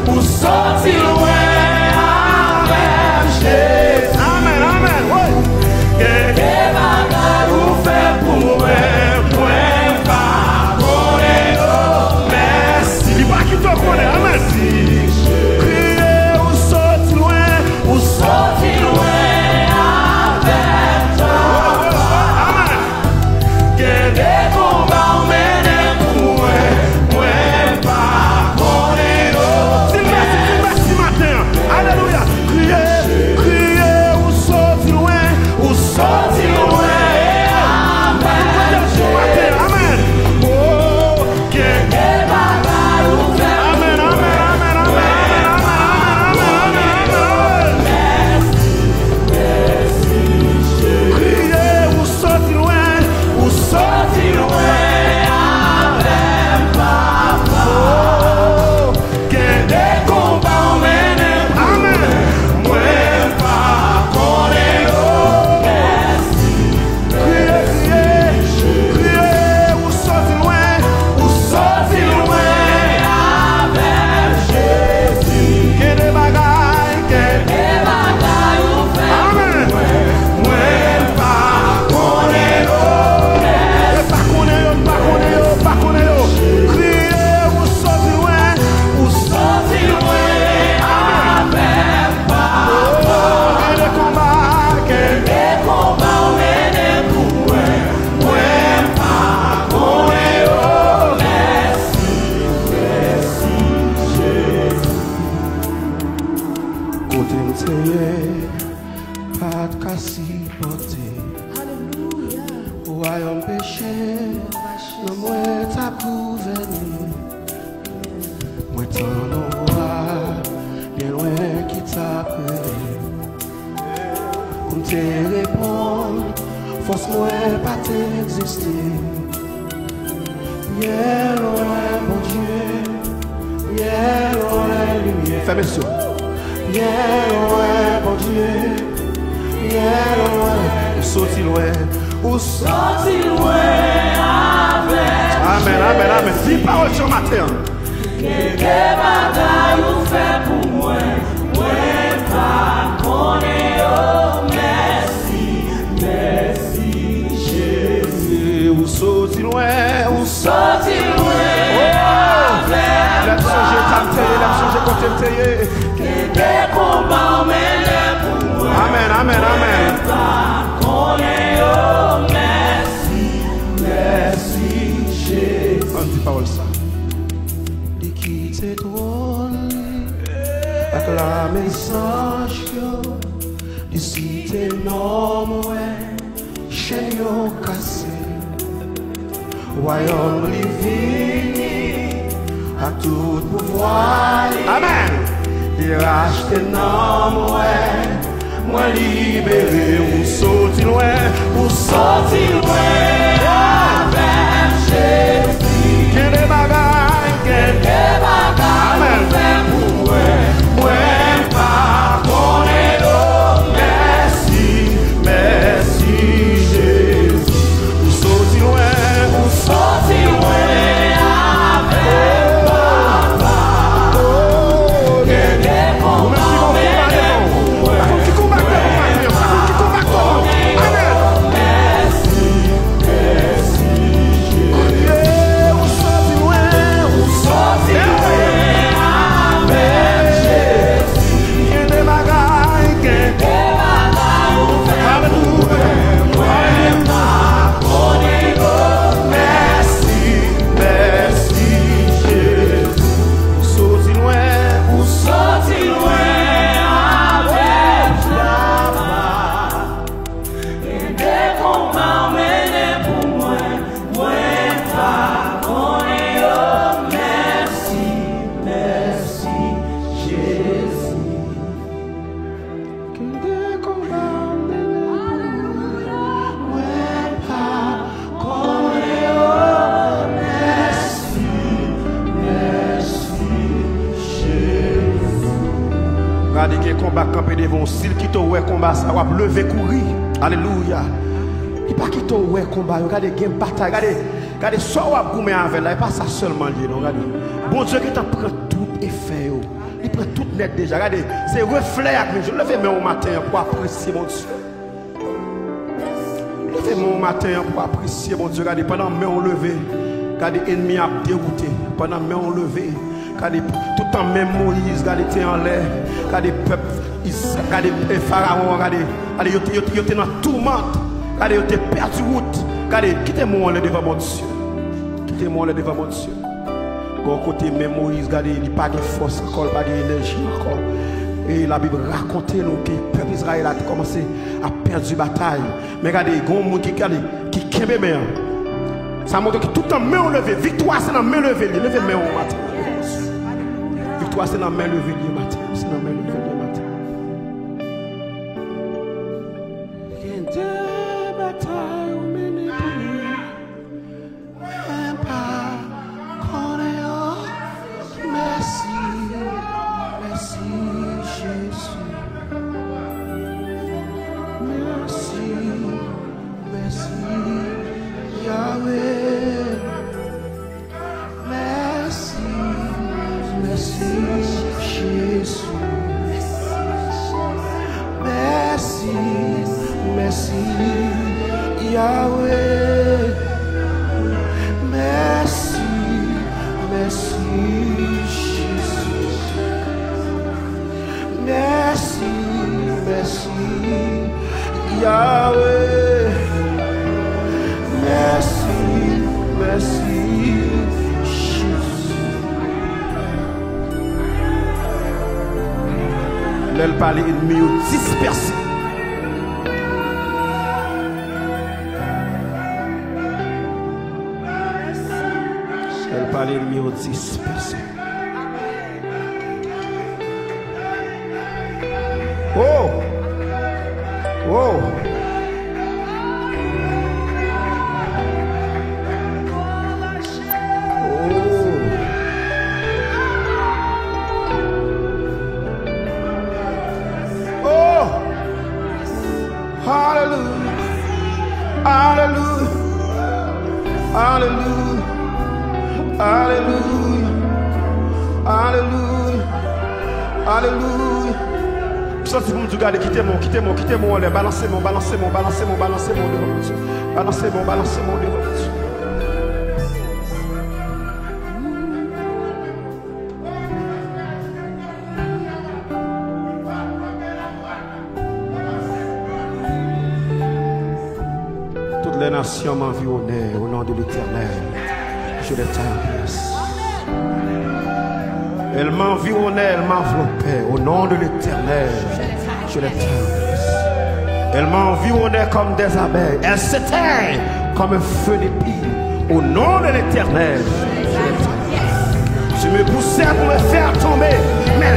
Ou sorti loin avec Jésus. Amen, amen, oui. Que bagay ou fait pour moi, pas connaître. Merci. Il va qui te connaît, amen. Crier ou sorti loin avec toi. Amen. Que des combats menés pour moi, pas connaître. Merci matin. Alléluia. Crier ou sorti loin avec Jésus. Amen. Oh, que des bagay ou fait. Amen, amen, amen, amen, amen, amen. Crier ou sorti loin avec papa. Oh, que des combats menés. Amen. Moi pas connaître. Crier ou sorti loin avec Jésus. Que des bagailles ou fait. Amen. Moi pas connaître. Pas connaître. Crier ou sorti loin avec papa. Que des combats menés pour moi pas connaître. Merci Jésus. Côté m'teye, pas de cassi porté. Royaume péché, non moi t'as gouverné. Moi t'en envoie, bien loin qui t'a pris. Pour te répondre, force moi pas t'exister. Bien loin mon Dieu, bien loin lumière. Fermez ça. Bien loin mon Dieu, bien loin. Ou sorti loin. Avec. Amen, amen, amen. Dis parole sur matin. Que bagay ou fait pour moi pas connaître. Merci Jésus. Ou sorti loin avec. L'action j'ai tenté, l'action j'ai contenté. Que des combats menés pour moi. Amen, amen, amen. Pas connaître. Merci Jésus. On dit parole ça. Di quitte trône, acclamer message di cité norme, chaîne yo cassé, royaume livini, à tout pouvoir. Amen. Il rachète norme, moi libéré, ou sorti loin avec Jésus. Que des bagailles, amen. Fait pour moi pas connaître. Merci Jésus. Ou sorti loin avec papa. Oh, que des combats menés pour moi. Qui combat. Regardez quel combat campé devant s'il qui t'a ouais combat ça va lever courir. Alléluia. Il pas qui t'a ouais combat, regardez game bataille, regardez soit wa goumer avec là, et pas ça seulement lié, regardez. Bon Dieu qui t'a prend tout tout effet. Il prend tout net déjà. Regardez, c'est reflet avec nous. Je le fais même au matin pour apprécier mon Dieu. Je le fais même au matin pour apprécier mon Dieu. Regardez, pendant que on levé, regardez, l'ennemi a dérouté. Pendant que on levé, regardez, tout le temps même Moïse, regardez, était en l'air. Regardez, peuple, regardez, Pharaon, regardez, il était dans la tourmente. Regardez, il était perdu route. Regardez, quittez-moi devant mon Dieu. Quittez-moi devant mon Dieu. Bon côté même Moïse, regardez, il n'a pas de force encore, il n'a pas d'énergie encore. Et la Bible raconte nous que le peuple Israël a commencé à perdre la bataille. Mais regardez, il y a un monde qui kembe bien. Ça montre que tout le temps, main levée. Victoire, c'est dans la main levée. Levez main au matin. Victoire, c'est dans la main levée le matin. C'est dans la main levée le matin. Elle parle ennemi dispersé. Elle parle ennemi dispersé. Oh! Oh! Hallelujah, hallelujah, hallelujah, hallelujah. Sorti pour me dire, quittez-moi, balancez-moi devant Dieu. Balancez-moi devant Dieu. Les nations m'environnaient au nom de l'Éternel. Je les traverse. Elles m'environnaient, elles m'enveloppaient au nom de l'Éternel. Je les traverse. Elles m'environnaient comme des abeilles. Elles s'éteignent comme un feu d'épine. Au nom de l'Éternel. Je les traverse. Je me poussais pour me faire tomber. Mais